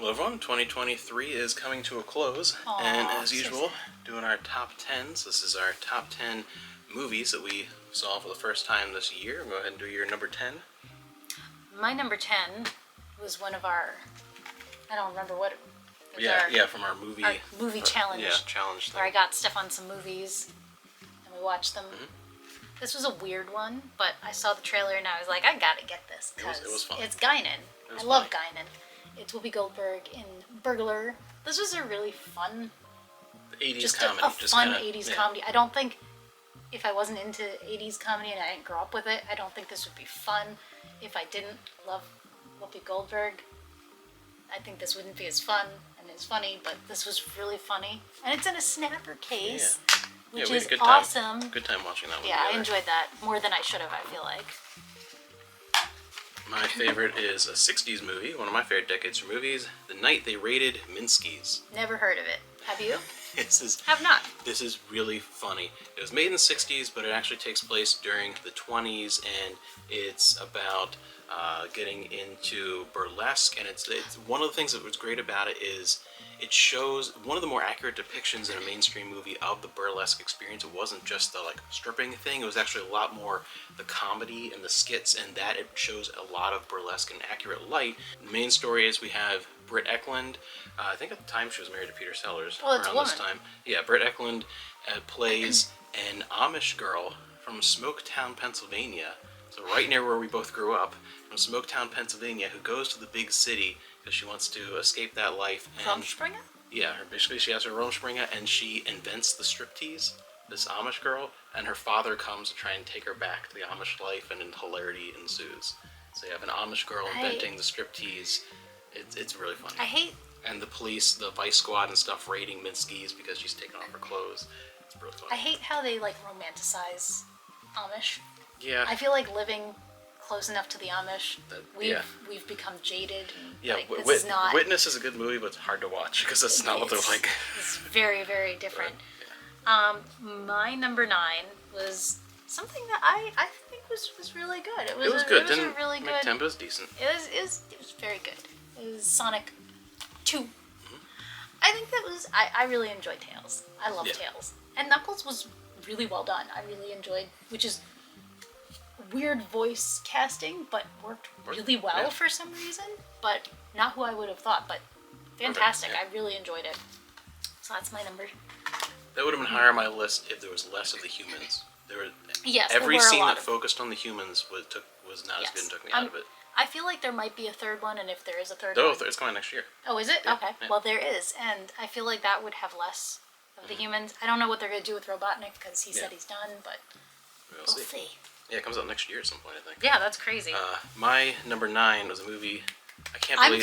Hello everyone, 2023 is coming to a close, Aw, and as so usual, doing our top 10s. This is our top 10 movies that we saw for the first time this year. Go ahead and do your number 10. My number 10 was one of our, I don't remember what it was. From our movie challenge. Yeah, challenge thing. Where I got Stefan some movies, and we watched them. Mm-hmm. This was a weird one, but I saw the trailer and I was like, I gotta get this, because it was fun. It's Guinan. I love Guinan. It's Whoopi Goldberg in Burglar. This was a really fun, 80s comedy. A fun 80s comedy. I don't think, if I wasn't into 80s comedy and I didn't grow up with it, I don't think this would be fun. If I didn't love Whoopi Goldberg, I think this wouldn't be as fun and as funny, but this was really funny. And it's in a snapper case, which is awesome. Good time watching that one Yeah, together. I enjoyed that more than I should have, I feel like. My favorite is a 60s movie, one of my favorite decades for movies, The Night They Raided Minsky's. Never heard of it. Have you? Have not. This is really funny. It was made in the 60s, but it actually takes place during the 20s, and it's about getting into burlesque. And it's one of the things that was great about it is it shows one of the more accurate depictions in a mainstream movie of the burlesque experience. It wasn't just the stripping thing. It was actually a lot more the comedy and the skits, and that it shows a lot of burlesque in accurate light. The main story is we have Britt Ekland. I think at the time she was married to Peter Sellers. Well, it's around this time. Yeah, Britt Ekland plays an Amish girl from Smoketown, Pennsylvania. So right near where we both grew up, from Smoketown, Pennsylvania, who goes to the big city because she wants to escape that life. Rumspringa? Yeah, basically she has her Rumspringa, and she invents the striptease, this Amish girl, and her father comes to try and take her back to the Amish life, and then hilarity ensues. So you have an Amish girl inventing the striptease. It's really funny. And the police, the Vice Squad and stuff, raiding Minsky's because she's taking off her clothes. It's really funny. I hate how they romanticize Amish. Yeah. I feel like living close enough to the Amish, we've become jaded. Yeah, this is not... Witness is a good movie, but it's hard to watch because that's not what they're like. It's very, very different. My number 9 was something that I think was really good. It was good. It was a really good. Tempo was decent. It was very good. It was Sonic 2. Mm-hmm. I think that was. I really enjoyed Tails. I love Tails, and Knuckles was really well done. I really enjoyed, which is weird voice casting, but worked really well for some reason. But not who I would have thought. But fantastic. I really enjoyed it. So that's my number. That would have been higher on my list if there was less of the humans. Yes, every scene that of... focused on the humans was not as good and took me out of it. I feel like there might be a third one, and if there is a third one... one... it's coming next year. Oh, is it? Yeah, okay. Yeah. Well, there is, and I feel like that would have less of the humans. I don't know what they're going to do with Robotnik, because he said he's done, but we'll see. Yeah, it comes out next year at some point, I think. Yeah, that's crazy. My number 9 was a movie... I can't believe... I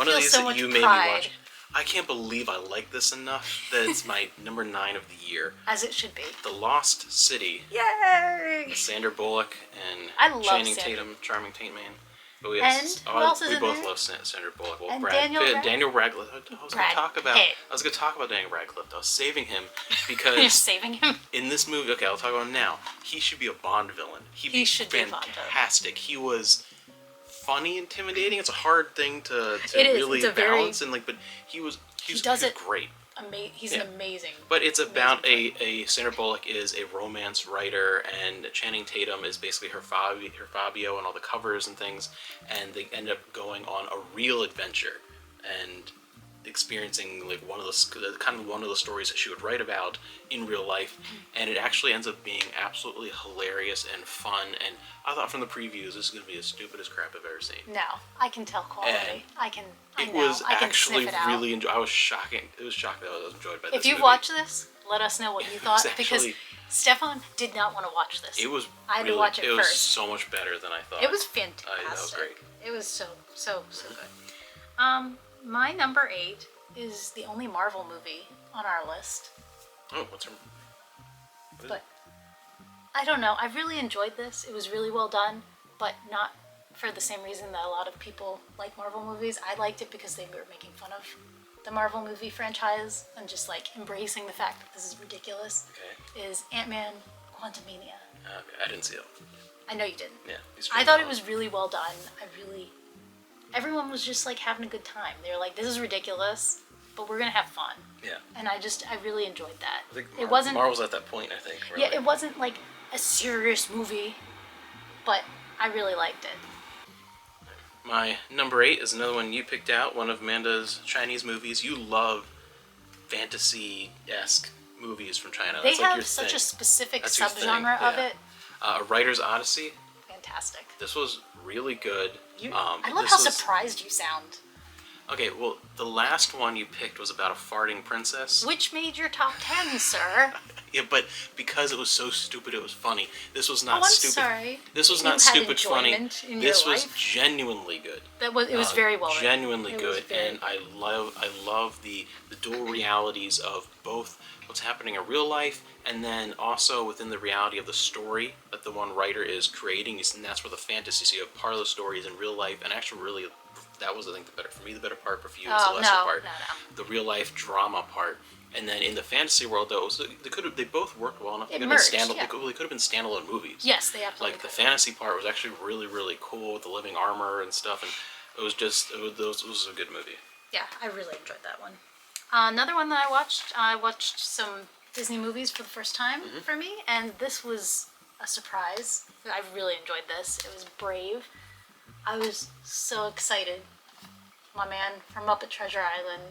feel so much pride. I can't believe I like this enough that it's my number 9 of the year. As it should be. The Lost City. Yay! Sandra Bullock and Channing Tatum, charming Taint Man. But who else is in there? We both love Sandra Bullock. Well, and Daniel Radcliffe. I was going to talk about Daniel Radcliffe. I was saving him because... You're saving him? In this movie, okay, I'll talk about him now. He should be a Bond villain. He should be a Bond villain. Fantastic. He was... funny, intimidating. It's a hard thing to really balance, but he was great. He's an amazing. But it's about a Sandra Bullock is a romance writer, and Channing Tatum is basically her Fabio and all the covers and things, and they end up going on a real adventure and experiencing one of the stories that she would write about in real life, and it actually ends up being absolutely hilarious and fun. And I thought from the previews this is going to be the stupidest crap I've ever seen. No, I can tell quality. It was actually really enjoyable. I was shocking. It was shocking that I was enjoyed by this. If you watch this, let us know what you thought, because Stefan did not want to watch this. It was. I had to watch it first. It was so much better than I thought. It was fantastic. That was great. It was so good. My number 8 is the only Marvel movie on our list. Oh, what's But I don't know. I really enjoyed this. It was really well done, but not for the same reason that a lot of people like Marvel movies. I liked it because they were making fun of the Marvel movie franchise and just embracing the fact that this is ridiculous. Okay. Is Ant-Man Quantumania. Okay, I didn't see it. I know you didn't. Yeah. I thought it was really well done. everyone was just like having a good time. They were like, "This is ridiculous, but we're gonna have fun." Yeah. And I really enjoyed that. I think It wasn't. Marvel's at that point, I think. Really. Yeah, it wasn't like a serious movie, but I really liked it. My number 8 is another one you picked out, one of Amanda's Chinese movies. You love fantasy-esque movies from China. They That's like have your such thing. a specific That's your thing, subgenre of yeah. it. A Writer's Odyssey. Fantastic. This was really good. I love this how was- surprised you sound. Okay, well, the last one you picked was about a farting princess. Which made your top 10, sir? Yeah, but because it was so stupid, it was funny. This was not Oh, I'm stupid. sorry. This was You not had stupid funny. enjoyment in This your was life? genuinely good. It was very well written. Genuinely It was good, very and I love the dual realities of both what's happening in real life and then also within the reality of the story that the one writer is creating. And that's where the fantasy. So you have part of the story is in real life, and actually, really, that was I think the better part, but for you, it's the Oh, lesser no, part. no. The real life drama part. And then in the fantasy world, though, they both worked well enough. It They merged, could yeah. have been standalone movies. Yes, they absolutely Like the could. fantasy part was actually really cool with the living armor and stuff, and it was a good movie. Yeah, I really enjoyed that one. Another one that I watched some Disney movies for the first time Mm-hmm. for me, and this was a surprise. I really enjoyed this. It was Brave. I was so excited. My man from Muppet Treasure Island,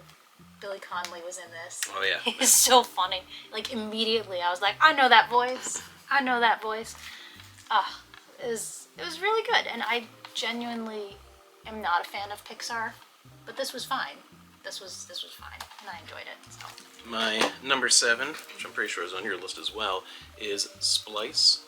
Billy Connolly, was in this. Oh yeah. He's so funny. Like, immediately I was like, I know that voice. I know that voice. It was really good, and I genuinely am not a fan of Pixar, but this was fine. This was fine, and I enjoyed it. So. My number 7, which I'm pretty sure is on your list as well, is Splice.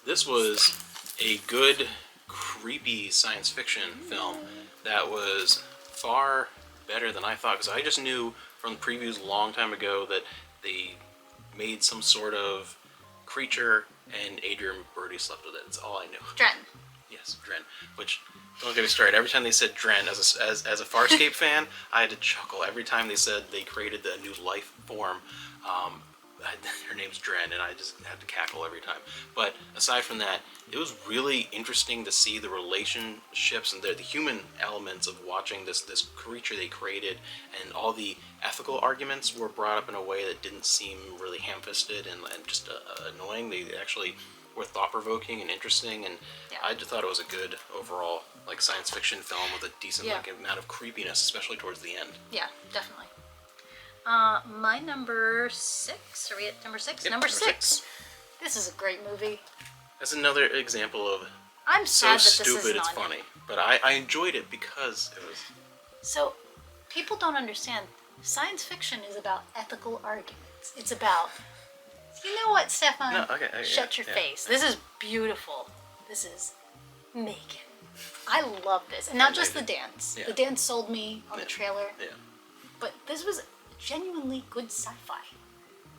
This was a good, creepy science fiction film that was far better than I thought, because I just knew from the previews a long time ago that they made some sort of creature and Adrian Brody slept with it. That's all I knew. Dren. Yes, Dren. Which, don't get me started. Every time they said Dren, as a Farscape fan, I had to chuckle. Every time they said they created a new life form, her name's Dren, and I just had to cackle every time. But aside from that, it was really interesting to see the relationships and the human elements of watching this creature they created, and all the ethical arguments were brought up in a way that didn't seem really ham-fisted and just annoying. They actually were thought-provoking and interesting, and Yeah. I just thought it was a good overall like science fiction film with a decent Yeah. like amount of creepiness, especially towards the end. Yeah, definitely. My number 6. Are we at number 6? Yep, number 6. This is a great movie. That's another example of I'm so sad that this stupid isn't it's on funny, but I enjoyed it because it was. So, people don't understand. Science fiction is about ethical arguments. It's about, you know what, Stefan? No, okay, Shut yeah, your yeah. face. This is beautiful. This is Megan. I love this, and not just the dance. Yeah. The dance sold me on the Yeah. trailer, Yeah. but this was genuinely good sci-fi.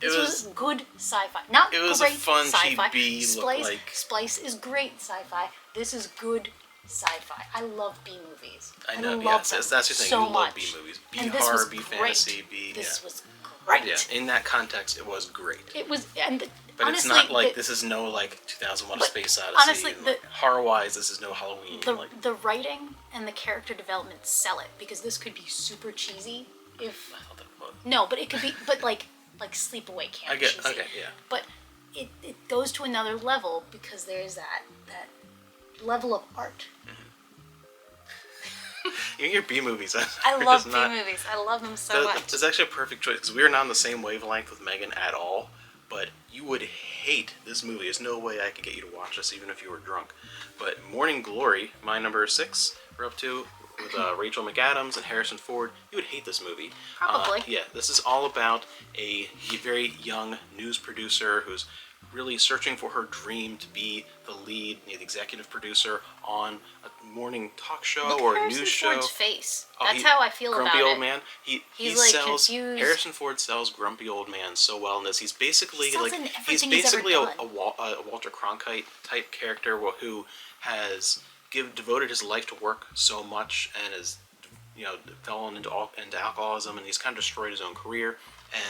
It This was. was good sci-fi. Not It was a great fun sci-fi. cheap B look like- Splice is great sci-fi. This is good sci-fi. I love B movies. I know. love Yes, them that's your thing. so you much. love B movies, B And this horror, was B great. fantasy, B. This yeah. was great. Yeah. In that context, it was great. It was, and But honestly, it's not like the, this is no like 2001: A But Space Odyssey. honestly, and, the- like, horror-wise, this is no Halloween. like the writing and the character development sell it, because this could be super cheesy. If I thought that was. no, but it could be, but like Sleepaway Camp. I get. cheesy. Okay. Yeah. But it goes to another level because there's that level of art. Even your B movies. I are love just B not- movies. I love them so much. It's actually a perfect choice because we are not on the same wavelength with Megan at all. But you would hate this movie. There's no way I could get you to watch this, even if you were drunk. But Morning Glory, my number 6, we're up to with Rachel McAdams and Harrison Ford. You would hate this movie. Probably. Yeah, this is all about a very young news producer who's really searching for her dream to be the lead, the executive producer on a morning talk show Look or at a Harrison news show. Ford's face. Oh, That's how I feel grumpy about old it. man. He He's, like, sells confused. Harrison Ford sells grumpy old man so well in this. He's basically Sells like in he's everything he's ever basically done. a Walter Cronkite type character who has devoted his life to work so much and has fallen into alcoholism, and he's kind of destroyed his own career.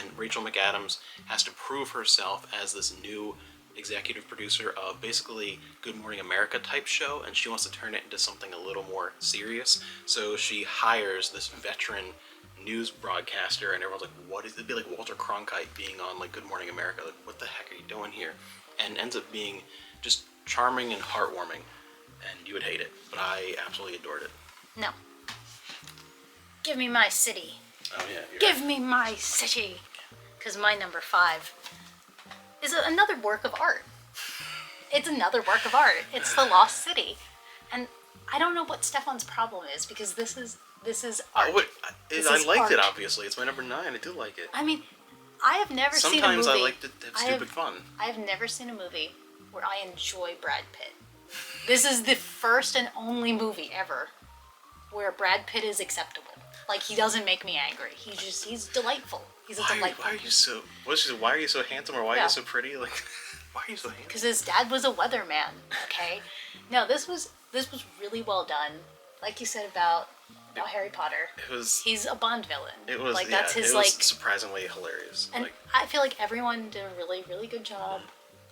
And Rachel McAdams has to prove herself as this new executive producer of basically Good Morning America type show, and she wants to turn it into something a little more serious. So she hires this veteran news broadcaster, and everyone's like, what is it? It'd be like Walter Cronkite being on like Good Morning America. Like, what the heck are you doing here? And ends up being just charming and heartwarming, and you would hate it, but I absolutely adored it. No. Give me my city. Oh yeah. Give me my city. Because my number 5 is another work of art. It's another work of art. It's The Lost City. And I don't know what Stefan's problem is, because this is art. I liked it, obviously. It's my number 9. I do like it. I mean, I have never seen a movie. Sometimes I like to have stupid fun. I have never seen a movie where I enjoy Brad Pitt. This is the first and only movie ever where Brad Pitt is acceptable. Like, he doesn't make me angry. He's delightful. He's a delightful. Why are you so? Why are you so handsome, or why are Yeah. you so pretty? Like, why are you so handsome? Because his dad was a weatherman. Okay, no, this was really well done. Like you said about Harry Potter. It was. He's a Bond villain. It was. like Yeah, that's his it was like. surprisingly hilarious. And Like, I feel like everyone did a really, really good job.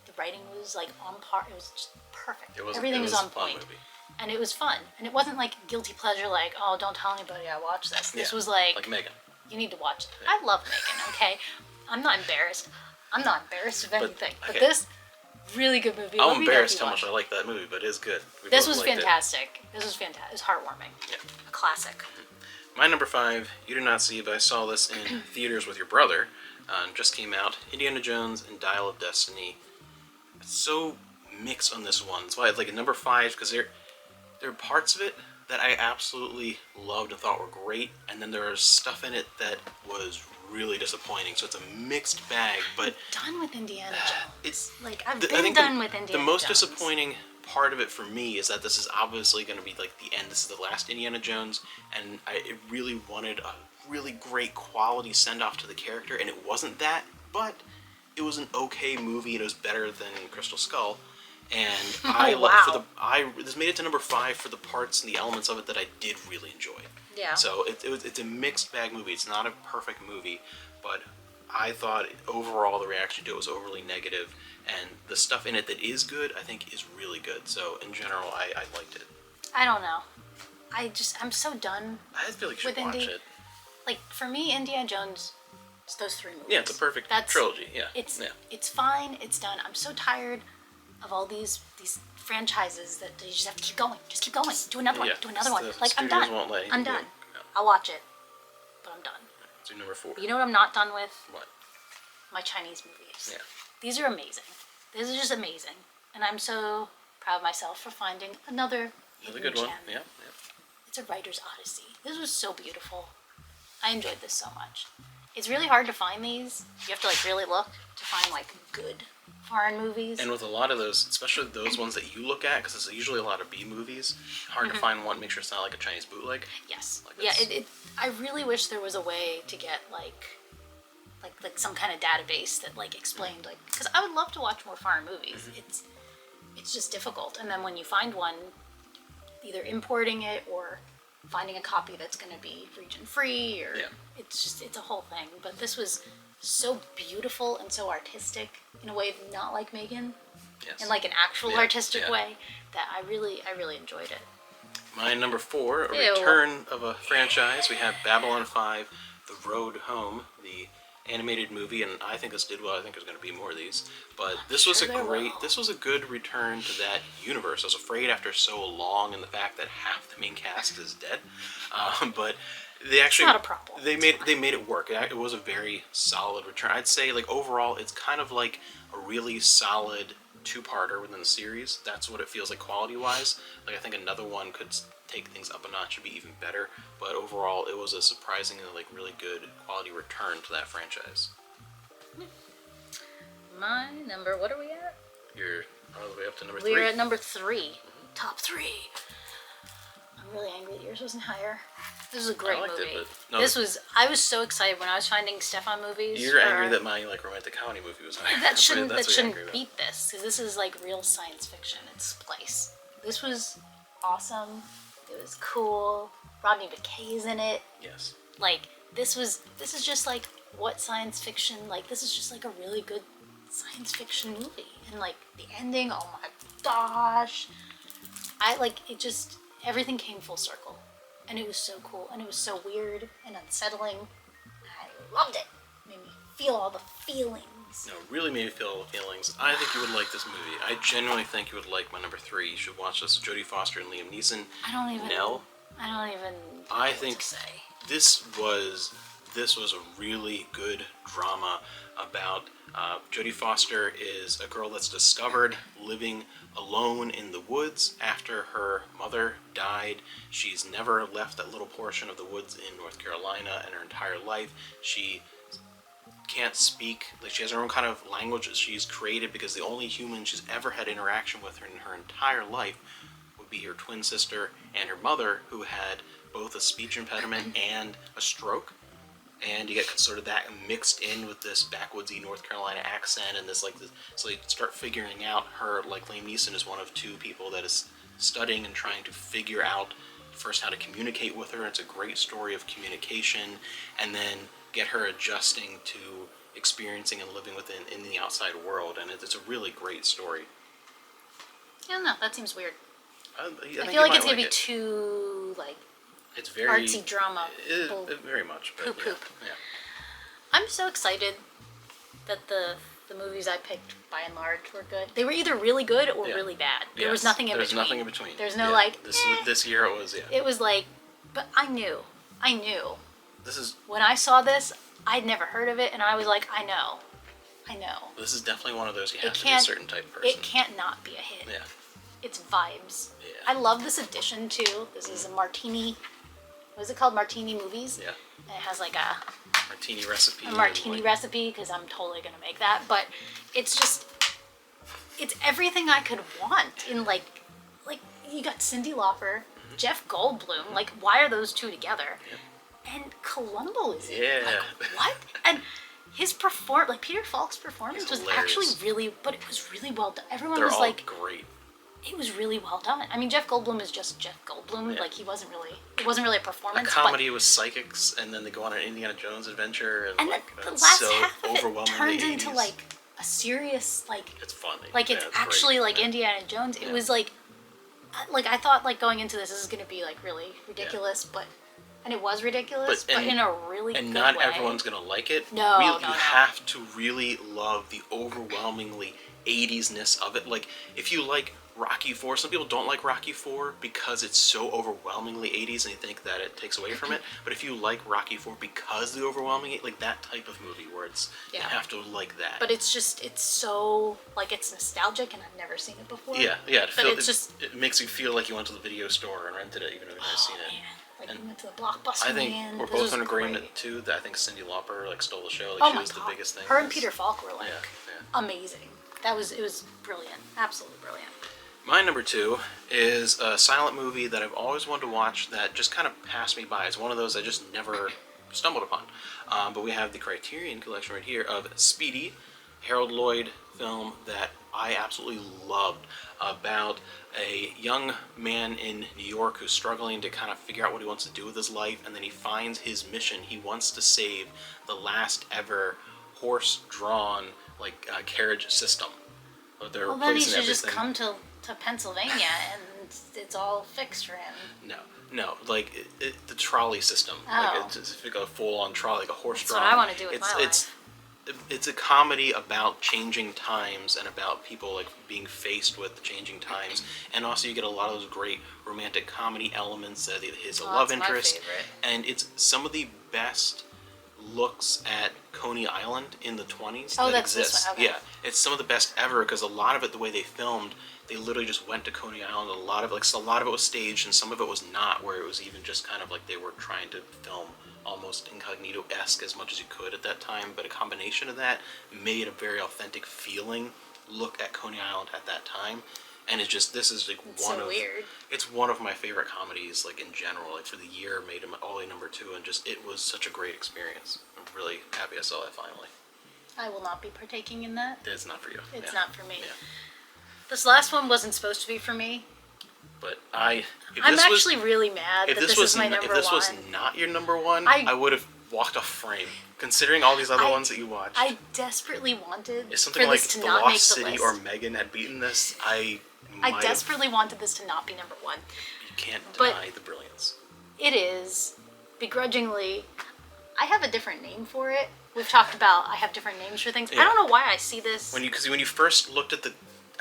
The writing was like on par. It was just perfect. Everything was on a fun point. movie. And it was fun. And it wasn't like guilty pleasure, like, oh, don't tell anybody I watched this. This Yeah, was like Megan. you need to watch it. I love Megan, okay? I'm not embarrassed. I'm not embarrassed of anything. But okay. this, really good movie. I'm Let me know if embarrassed you how much watch I like that movie, but it is good. We This both was liked it. fantastic. This was fantastic. It was heartwarming. Yeah. A classic. My number 5, you did not see, but I saw this in theaters with your brother. Just came out. Indiana Jones and Dial of Destiny. It's so mixed on this one. That's why it's like a number 5, because there are parts of it that I absolutely loved and thought were great, and then there was stuff in it that was really disappointing. So it's a mixed bag, but Done with Indiana Jones. it's Like, I've I been think done with Indiana Jones. The most disappointing part of it for me is that this is obviously going to be like the end. This is the last Indiana Jones, and I really wanted a really great quality send off to the character, and it wasn't that. But it was an okay movie, and it was better than Crystal Skull. And this made it to number 5 for the parts and the elements of it that I did really enjoy. Yeah. So it's a mixed bag movie. It's not a perfect movie, but I thought overall the reaction to it was overly negative, and the stuff in it that is good, I think, is really good. So in general, I liked it. I don't know. I'm so done. I feel like you should With watch Indy. it. Like, for me, Indiana Jones, it's those 3 movies. Yeah, it's a perfect trilogy. Yeah. It's fine. It's done. I'm so tired of all these franchises that you just have to keep going. Just keep going. Do another one. Yeah, Do another one. the Like, I'm studios done. won't let you I'm do done. it. Yeah. I'll watch it, but I'm done. So number 4. You know what I'm not done with? What? My Chinese movies. Yeah. These are amazing. These are just amazing. And I'm so proud of myself for finding another Another hidden good one. gem. Yeah. It's a writer's odyssey. This was so beautiful. I enjoyed this so much. It's really hard to find these. You have to like really look to find like good foreign movies. And with a lot of those, especially those ones that you look at, because it's usually a lot of B movies, hard to find one. Make sure it's not like a Chinese bootleg. Yes. Like Yeah. it's- I really wish there was a way to get like some kind of database that like explained like, because I would love to watch more foreign movies. It's just difficult. And then when you find one, either importing it or finding a copy that's going to be region free, or Yeah. it's a whole thing. But this was so beautiful and so artistic in a way not like Megan, Yes. in like an actual Yeah, artistic yeah. way, that I really enjoyed it. My number 4, a Ew. return of a franchise. We have Babylon 5, The Road Home, the animated movie, and I think this did well. I think there's going to be more of these. But this was sure there will. this was a good return to that universe. I was afraid after so long, and the fact that half the main cast is dead. But they actually not a problem. They made it work. It was a very solid return. I'd say like overall, it's kind of like a really solid 2-parter within the series. That's what it feels like quality-wise. Like I think another one could take things up a notch and be even better. But overall, it was a surprisingly like really good quality return to that franchise. My number, what are we at? You're all the way up to number 3. We're at number 3. Top 3. I'm really angry that yours wasn't higher. This was a great liked it, movie. but no. I was so excited when I was finding Stefan movies. You're for- angry that my like romantic comedy movie was higher. that shouldn't That's what you're angry about. beat this, because this is like real science fiction. It's place. This was awesome. It was cool. Rodney McKay's in it. Yes. Like this is just like what science fiction, like this is just like a really good science fiction movie. And like the ending, oh my gosh. I like it just everything came full circle. And it was so cool and it was so weird and unsettling. I loved it. Made me feel all the feelings. No, really made me feel all the feelings. I think you would like this movie. I genuinely think you would like my number 3. You should watch this. Jodie Foster and Liam Neeson. I don't even Nell. know I what think to say. this was a really good drama about Jodie Foster is a girl that's discovered living alone in the woods after her mother died. She's never left that little portion of the woods in North Carolina in her entire life. She can't speak, like she has her own kind of language that she's created because the only human she's ever had interaction with in her entire life would be her twin sister and her mother, who had both a speech impediment and a stroke. And you get sort of that mixed in with this backwoodsy North Carolina accent and this so you start figuring out her, like Liam Neeson is one of 2 people that is studying and trying to figure out first how to communicate with her. It's a great story of communication, and then get her adjusting to experiencing and living in the outside world, and it's a really great story. I don't know, that seems weird. I feel like it's gonna be too like it's very artsy drama. Very much, but Poop, poop. Yeah. I'm so excited that the movies I picked by and large were good. They were either really good or really bad. There was nothing in between. There's nothing in between. There's no like this year it was It was like, but I knew. This is When I saw this, I'd never heard of it, and I was like, I know. This is definitely one of those you have to be a can't- certain type of person. It can't not be a hit. Yeah. It's vibes. Yeah. I love this edition too. This is a martini. What is it called? Martini movies. Yeah. And it has like a Martini recipe. martini recipe because I'm totally gonna make that. But it's just, it's everything I could want in like you got Cyndi Lauper, Jeff Goldblum. Like, why are those 2 together? Yep. And Columbo is in it. Yeah. Like, what? And his Peter Falk's performance He's was hilarious. actually really, but it was really well done. Everyone They're was all like, great. it was really well done. I mean, Jeff Goldblum is just Jeff Goldblum. Yeah. Like, it wasn't really a A performance. comedy with psychics, and then they go on an Indiana Jones adventure, And like the it's last so half of it overwhelmingly turns into 80s. like a serious It's funny. like it's great. actually like Yeah. Indiana Jones. It Yeah. was like I thought like going into this is going to be like really ridiculous, and it was ridiculous, but in a really and good not way. everyone's gonna like it. No, you no. have to really love the overwhelmingly 80s-ness of it. Like, if you like Rocky 4, some people don't like Rocky 4 because it's so overwhelmingly 80s and they think that it takes away from it. But if you like Rocky 4 because the overwhelming, like that type of movie where it's you have to like that. But it's so like it's nostalgic, and I've never seen it before. Yeah. But It makes you feel like you went to the video store and rented it, even though you've never seen it. Man. Like And we went to the Blockbuster. I think man. we're This both was in agreement great. too that I think Cyndi Lauper like stole the show. Like Oh she my was god, the biggest thing. her and Peter Falk were like Yeah. amazing. It was brilliant, absolutely brilliant. My number 2 is a silent movie that I've always wanted to watch that just kind of passed me by. It's one of those I just never stumbled upon. But we have the Criterion Collection right here of Speedy, Harold Lloyd film that I absolutely loved, about a young man in New York who's struggling to kind of figure out what he wants to do with his life, and then he finds his mission. He wants to save the last ever horse-drawn carriage system. They're Well, then he replacing should just everything. come to Pennsylvania, and it's all fixed for him. No, like the trolley system. Oh. Like it's like a full-on trolley, like a horse-drawn. That's what I wanna do with my It's a comedy about changing times and about people like being faced with changing times, and also you get a lot of those great romantic comedy elements. His love that's my interest, favorite. and it's some of the best looks at Coney Island in the 20s Oh, that that's this exists. one, okay. Yeah, it's some of the best ever because a lot of it, the way they filmed, they literally just went to Coney Island. A lot of it was staged, and some of it was not, where it was even just kind of like they were trying to film almost incognito-esque as much as you could at that time. But a combination of that made a very authentic feeling look at Coney Island at that time. And it's just, this is like Weird. It's one of my favorite comedies, like in general. Like for the year, made him only number 2, and just it was such a great experience. I'm really happy I saw that finally. I will not be partaking in that. It's not for you. It's Yeah. not for me. Yeah. This last one wasn't supposed to be for me. But I'm actually really mad that this is my number if this one. was not your number 1, I I would have walked off frame. Considering all these other ones that you watched, I desperately wanted if something for like this to The not make Lost the City list. or Megan had beaten this, I desperately wanted this to not be number one. You can't But- deny the brilliance. It is, begrudgingly. I have a different name for it. We've talked about I have different names for things. I Yeah. don't know why I see this. Because when you first looked at the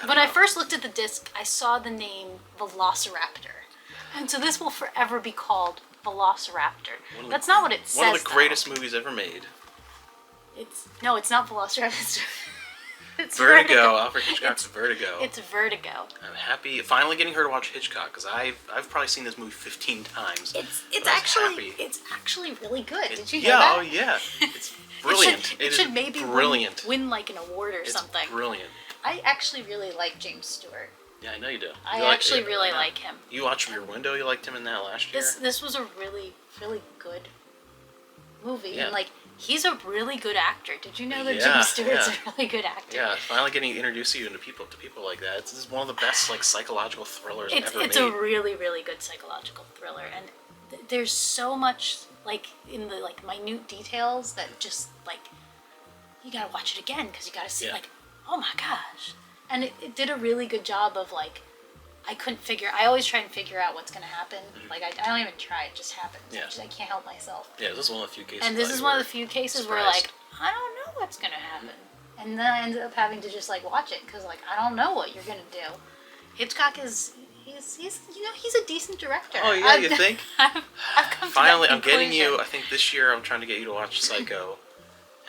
When I first looked at the disc, I saw the name Velociraptor. And so this will forever be called Velociraptor. One of the- That's not what it says. one of the though. greatest movies ever made. No, it's not Velociraptor. It's Vertigo. Alfred Hitchcock's Vertigo. It's Vertigo. I'm happy finally getting her to watch Hitchcock because I've probably seen this movie 15 times. It's but I was actually happy. it's actually really good. Did you know Yeah, that? oh yeah, it's brilliant. It should maybe brilliant. win like an award or It's something. brilliant. I actually really like James Stewart. Yeah, I know you do. I You like- actually yeah, really yeah. like him. You watched Rear Window. You liked him in that last year. This was a really good movie. Yeah. And like he's a really good actor. Did you know that Yeah, James Stewart's yeah. a really good actor? Yeah, finally getting introduced you to people like that. This is one of the best like psychological thrillers It's ever it's made. a really good psychological thriller, and there's so much like in the like minute details that just like you gotta watch it again because you gotta see Yeah. like, oh my gosh. And it did a really good job of like I always try and figure out what's gonna happen. Like I don't even try, it just happens. Yeah. I can't help myself. Yeah, this is one of the few cases. And this that is you one of were the few cases where surprised. like I don't know what's gonna happen, and then I ended up having to just like watch it because like I don't know what you're gonna do. Hitchcock is he's he's a decent director. Oh yeah, you think? I've come to Finally, that I'm getting you. conclusion. I think this year I'm trying to get you to watch Psycho.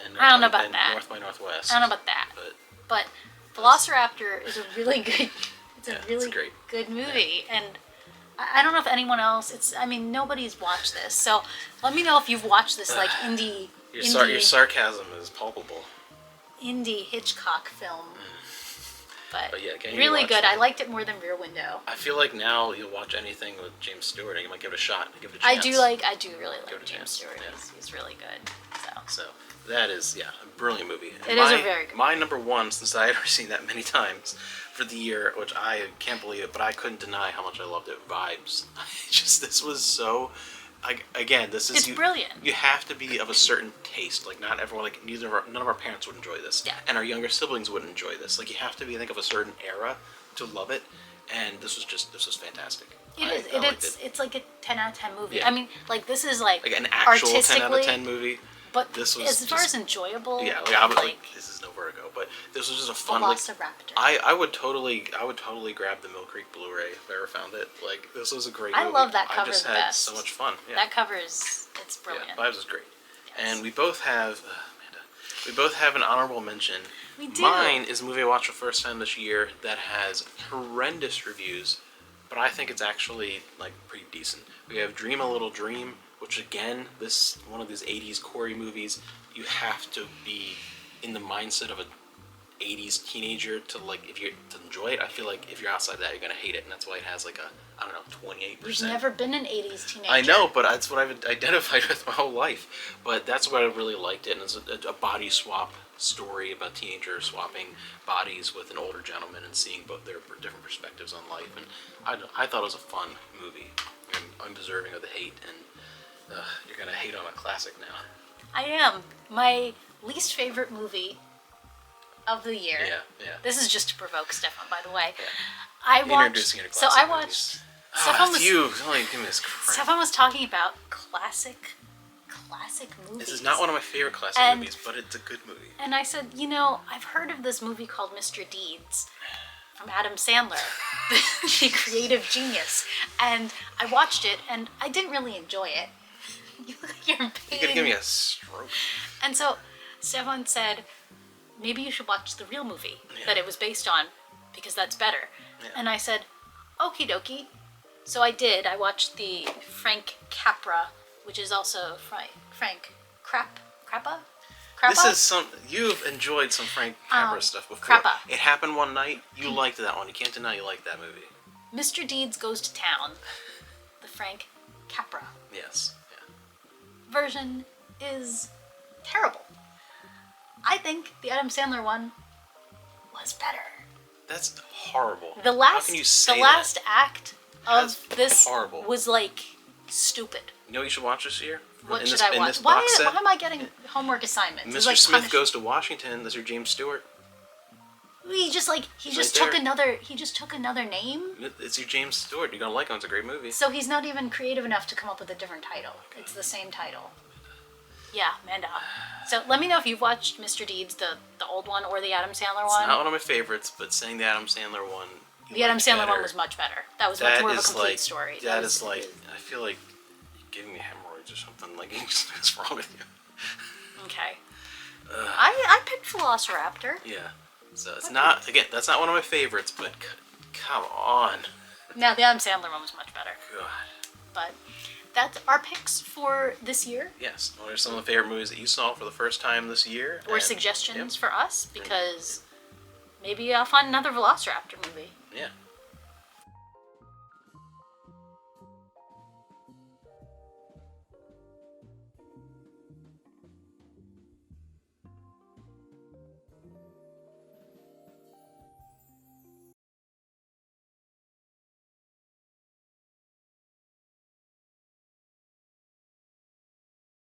And I don't know about and that. North by Northwest. I don't know about that, But but Velociraptor is a really good. It's Yeah, a it's really great. good movie, and I don't know if anyone else. I mean, nobody's watched this, so let me know if you've watched this like indie your sarcasm is palpable. indie Hitchcock film. But yeah, can you really watch good. it? I liked it more than Rear Window. I feel like now you'll watch anything with James Stewart and you might give it a shot. Give it a I chance. do really Give it like a James chance, Stewart. yeah. He's really good. So So that is a brilliant movie. It is a very good My number one, since I had already seen that many times for the year, which I can't believe it, but I couldn't deny how much I loved it. Vibes. This was so. Again, this is It's brilliant. You have to be of a certain taste. Like not everyone, like none of our parents would enjoy this, Yeah. and our younger siblings wouldn't enjoy this. Like you have to be, I think, of a certain era to love it, and this was fantastic. I liked it. It's like a 10 out of 10 movie. Yeah. I mean, like this is like Like an actual 10 out of artistically, 10 movie. But This was as far just- as enjoyable, Yeah, like I was like, this is no Vertigo, but this was just a fun. Like, Velociraptor. I would totally grab the Mill Creek Blu-ray if I ever found it. Like this was a great I movie. love that I cover just the had best. so much fun. Yeah, That cover it's brilliant. yeah, Vibes is great. Yes. And we both have Amanda. We both have an honorable mention. We do. Mine is a movie I watched the first time this year that has horrendous reviews, but I think it's actually like pretty decent. We have Dream a Little Dream, which again, this one of these '80s Corey movies. You have to be in the mindset of a '80s teenager to like if you to enjoy it. I feel like if you're outside that, you're gonna hate it, and that's why it has like a 28%. You've never been an 80s teenager. I know, but that's what I've identified with my whole life. But that's what I really liked it. And it's a body swap story about teenagers swapping bodies with an older gentleman and seeing both their different perspectives on life. And I thought it was a fun movie and undeserving of the hate. And you're going to hate on a classic now. I am. My least favorite movie of the year. Yeah. This is just to provoke Stefan, by the way. Yeah. I watched. Introducing you to So classic I watched. movies. Stefan was. You only give me this crap. Stefan was talking about classic movies. This is not one of my favorite classic And- movies, but it's a good movie. And I said, I've heard of this movie called Mr. Deeds from Adam Sandler, the creative genius. And I watched it, and I didn't really enjoy it. You look like you're in pain. You're going to give me a stroke. And so Stefan said, maybe you should watch the real movie Yeah. that it was based on, because that's better. Yeah. And I said, okie dokie. So I did. I watched the Frank Capra, which is also Frank Crappa? This is you've enjoyed some Frank Capra stuff before. Crappa. It Happened One Night. You liked that one. You can't deny you liked that movie. Mr. Deeds Goes to Town, the Frank Capra Yes. Yeah. version is terrible. I think the Adam Sandler one was better. That's horrible. The How can you say last act of That's this horrible. was like stupid. You know what you should watch this year? What in should this, I in watch? this box set? Why am I getting homework assignments? It's Mr. like Smith punish- Goes to Washington. That's your James Stewart. He just right took there. another name. It's your James Stewart. You're gonna like him. It's a great movie. So he's not even creative enough to come up with a different title. It's the same title. Yeah, Manda. So let me know if you've watched Mr. Deeds, the old one, or the Adam Sandler It's one. not one of my favorites, but saying the Adam Sandler one. you The Adam liked Sandler better. one was much better. That was much more of a is complete like, story. That was- is like, I feel like you're giving me hemorrhoids or something. Like, what's wrong with you? Okay. I picked Velociraptor. Yeah. So it's not, again, that's not one of my favorites, but come on. Now the Adam Sandler one was much better. God. But that's our picks for this year, Yes. What are some of the favorite movies that you saw for the first time this year? or And- suggestions for us, because maybe I'll find another Velociraptor movie. Yeah.